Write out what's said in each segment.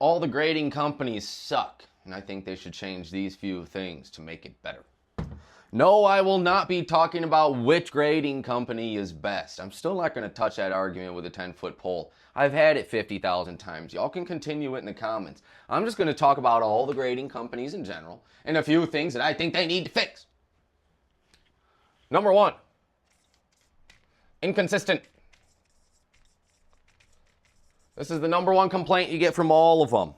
all the grading companies suck, and I think they should change these few things to make it better. No, I will not be talking about which grading company is best. I'm still not going to touch that argument with a 10-foot pole. I've had it 50,000 times. Y'all can continue it in the comments. I'm just going to talk about all the grading companies in general and a few things that I think they need to fix. Number one, inconsistent. This is the number one complaint you get from all of them.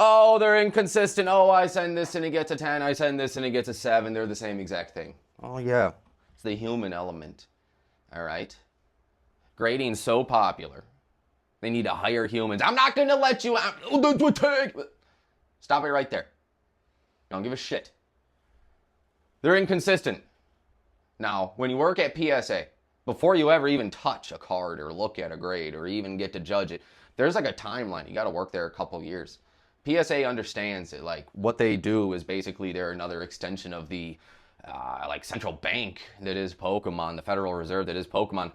Oh, they're inconsistent. Oh, I send this and it gets a 10. I send this and it gets a 7. They're the same exact thing. Oh, yeah. It's the human element. All right? Grading's so popular. They need to hire humans. I'm not going to let you out. Stop it right there. Don't give a shit. They're inconsistent. Now, when you work at PSA, before you ever even touch a card or look at a grade or even get to judge it, there's like a timeline. You got to work there a couple years. PSA understands it. Like, what they do is basically they're another extension of the like central bank that is Pokemon, the Federal Reserve that is Pokemon.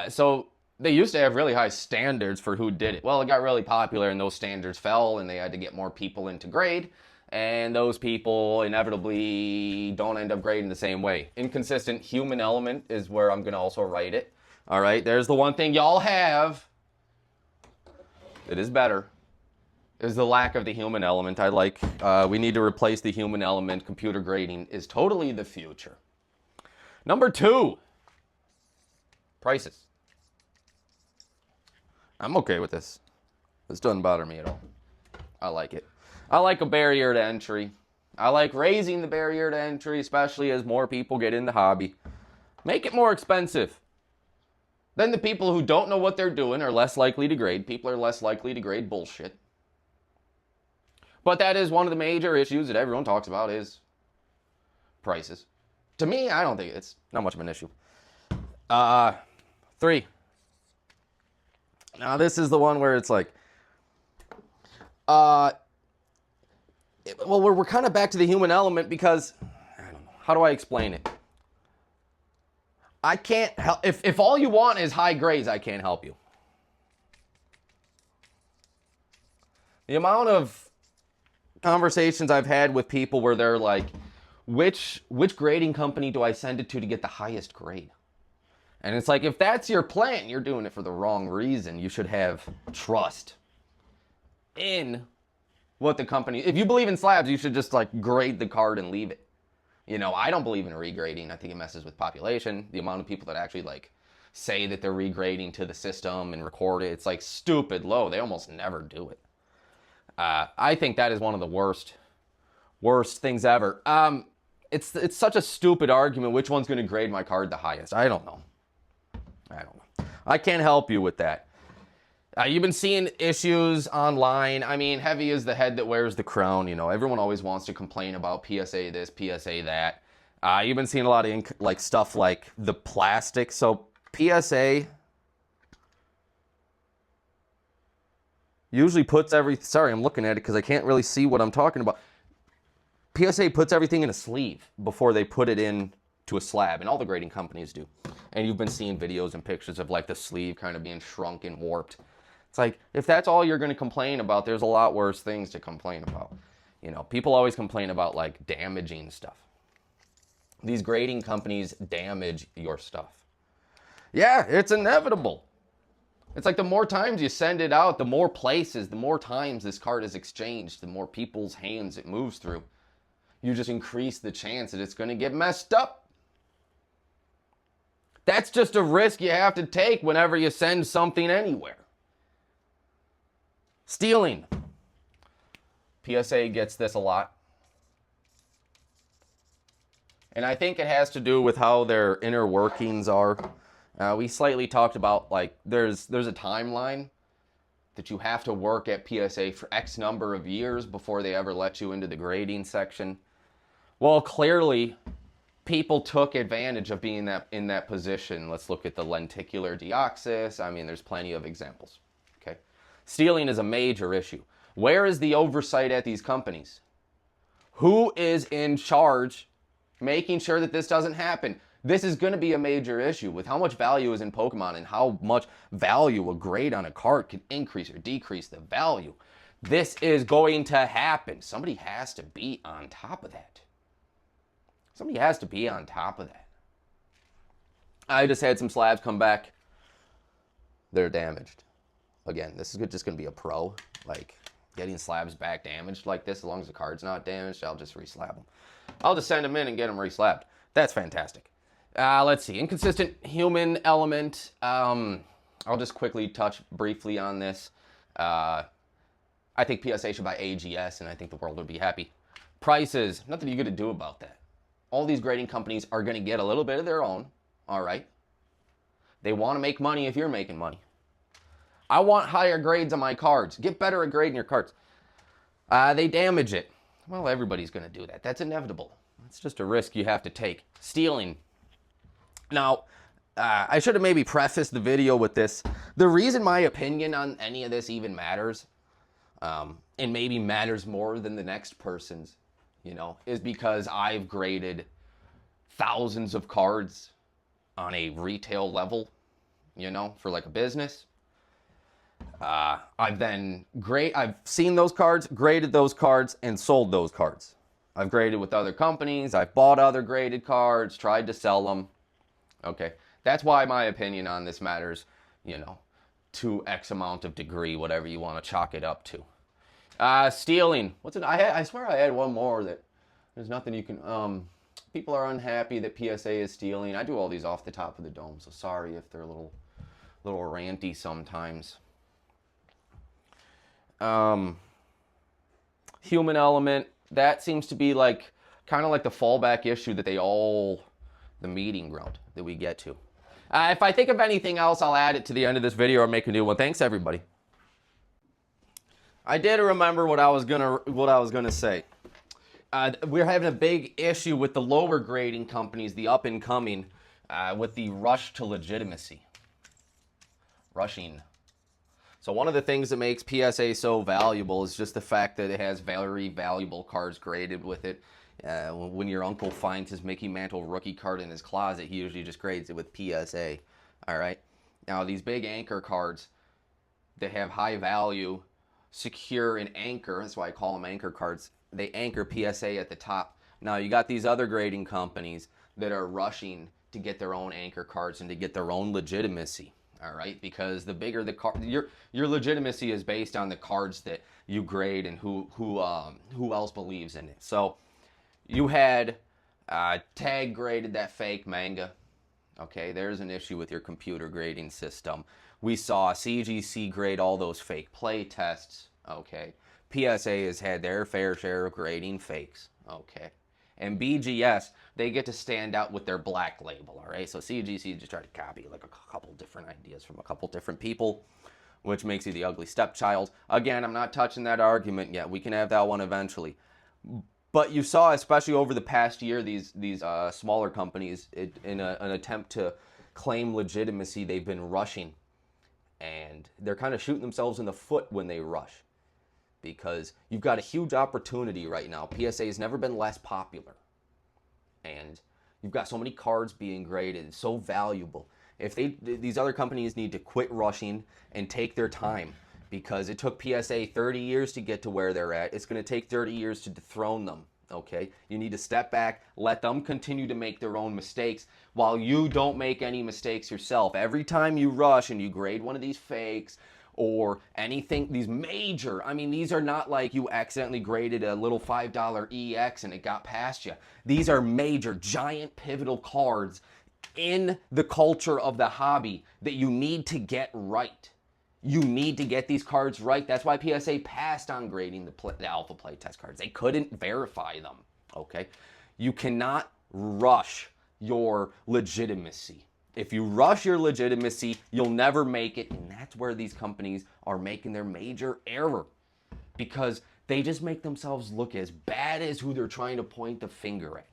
So they used to have really high standards for who did it. Well, it got really popular and those standards fell and they had to get more people into grade. And those people inevitably don't end up grading the same way. Inconsistent human element is where I'm going to also write it. All right, there's the one thing y'all have that is better, is the lack of the human element. We need to replace the human element. Computer grading is totally the future. Number two, prices. I'm okay with this. This doesn't bother me at all. I like it. I like a barrier to entry. I like raising the barrier to entry, especially as more people get in the hobby. Make it more expensive. Then the people who don't know what they're doing are less likely to grade. People are less likely to grade bullshit. But that is one of the major issues that everyone talks about is prices. To me, I don't think it's not much of an issue. 3. Now this is the one where it's like, well, we're kind of back to the human element because, I don't know, how do I explain it? I can't help, if all you want is high grades, I can't help you. The amount of conversations I've had with people where they're like, which grading company do I send it to get the highest grade? And it's like, if that's your plan, you're doing it for the wrong reason. You should have trust in what the company, if you believe in slabs, you should just like grade the card and leave it. You know, I don't believe in regrading. I think it messes with population. The amount of people that actually like say that they're regrading to the system and record it, it's like stupid low. They almost never do it. I think that is one of the worst things ever. It's such a stupid argument. Which one's going to grade my card the highest? I don't know. I can't help you with that. You've been seeing issues online. I mean, heavy is the head that wears the crown. You know, everyone always wants to complain about PSA this, PSA that. You've been seeing a lot of like stuff like the plastic. So PSA usually puts sorry, I'm looking at it because I can't really see what I'm talking about. PSA puts everything in a sleeve before they put it in to a slab, and all the grading companies do. And you've been seeing videos and pictures of like the sleeve kind of being shrunk and warped. It's like, if that's all you're going to complain about, there's a lot worse things to complain about. You know, people always complain about like damaging stuff. These grading companies damage your stuff. Yeah, it's inevitable. It's like the more times you send it out, the more places, the more times this card is exchanged, the more people's hands it moves through. You just increase the chance that it's going to get messed up. That's just a risk you have to take whenever you send something anywhere. Stealing. PSA gets this a lot. And I think it has to do with how their inner workings are. We slightly talked about, like, there's a timeline that you have to work at PSA for X number of years before they ever let you into the grading section. Well, clearly, people took advantage of being in that position. Let's look at the lenticular deoxys. I mean, there's plenty of examples. Okay, stealing is a major issue. Where is the oversight at these companies? Who is in charge making sure that this doesn't happen? This is going to be a major issue with how much value is in Pokemon and how much value a grade on a card can increase or decrease the value. This is going to happen. Somebody has to be on top of that. Somebody has to be on top of that. I just had some slabs come back. They're damaged. Again, this is just going to be a pro. Like, getting slabs back damaged like this, as long as the card's not damaged, I'll just reslab them. I'll just send them in and get them reslabbed. That's fantastic. Let's see. Inconsistent human element. I'll just quickly touch briefly on this. I think PSA should buy AGS, and I think the world would be happy. Prices, nothing you're going to do about that. All these grading companies are going to get a little bit of their own, all right? They want to make money if you're making money. I want higher grades on my cards. Get better at grading your cards. They damage it. Well, everybody's going to do that. That's inevitable. It's just a risk you have to take. Stealing. Now, I should have maybe prefaced the video with this. The reason my opinion on any of this even matters, and maybe matters more than the next person's, you know, is because I've graded thousands of cards on a retail level, you know, for like a business. I've seen those cards, graded those cards, and sold those cards. I've graded with other companies. I've bought other graded cards, tried to sell them. Okay, that's why my opinion on this matters, you know, to X amount of degree, whatever you want to chalk it up to. Stealing. What's it? I swear I had one more that there's nothing you can. People are unhappy that PSA is stealing. I do all these off the top of the dome, so sorry if they're a little ranty sometimes. Human element. That seems to be like kind of like the fallback issue that the meeting ground that we get to. If I think of anything else, I'll add it to the end of this video or make a new one. Thanks, everybody. I did remember what I was gonna say. We're having a big issue with the lower grading companies, the up and coming, with the rush to legitimacy. Rushing. So one of the things that makes PSA so valuable is just the fact that it has very valuable cards graded with it. When your uncle finds his Mickey Mantle rookie card in his closet, he usually just grades it with PSA. All right. Now these big anchor cards that have high value, secure and anchor, that's why I call them anchor cards. They anchor PSA at the top. Now you got these other grading companies that are rushing to get their own anchor cards and to get their own legitimacy. All right, because the bigger the card, your legitimacy is based on the cards that you grade and who else believes in it. So you had Tag graded that fake manga. Okay, there's an issue with your computer grading system. We saw CGC grade all those fake play tests. Okay, PSA has had their fair share of grading fakes. Okay. And BGS, they get to stand out with their black label, all right? So CGC just try to copy like a couple different ideas from a couple different people, which makes you the ugly stepchild. Again, I'm not touching that argument yet. We can have that one eventually. But you saw, especially over the past year, these smaller companies, in an attempt to claim legitimacy, they've been rushing. And they're kind of shooting themselves in the foot when they rush. Because you've got a huge opportunity right now. PSA has never been less popular. And you've got so many cards being graded. It's so valuable. If these other companies need to quit rushing and take their time, because it took PSA 30 years to get to where they're at. It's going to take 30 years to dethrone them. Okay? You need to step back, let them continue to make their own mistakes while you don't make any mistakes yourself. Every time you rush and you grade one of these fakes, or anything, these major, I mean, these are not like you accidentally graded a little $5 EX and it got past you. These are major, giant, pivotal cards in the culture of the hobby that you need to get right. You need to get these cards right. That's why PSA passed on grading the alpha playtest cards. They couldn't verify them, okay? You cannot rush your legitimacy. If you rush your legitimacy, you'll never make it, and that's where these companies are making their major error, because they just make themselves look as bad as who they're trying to point the finger at.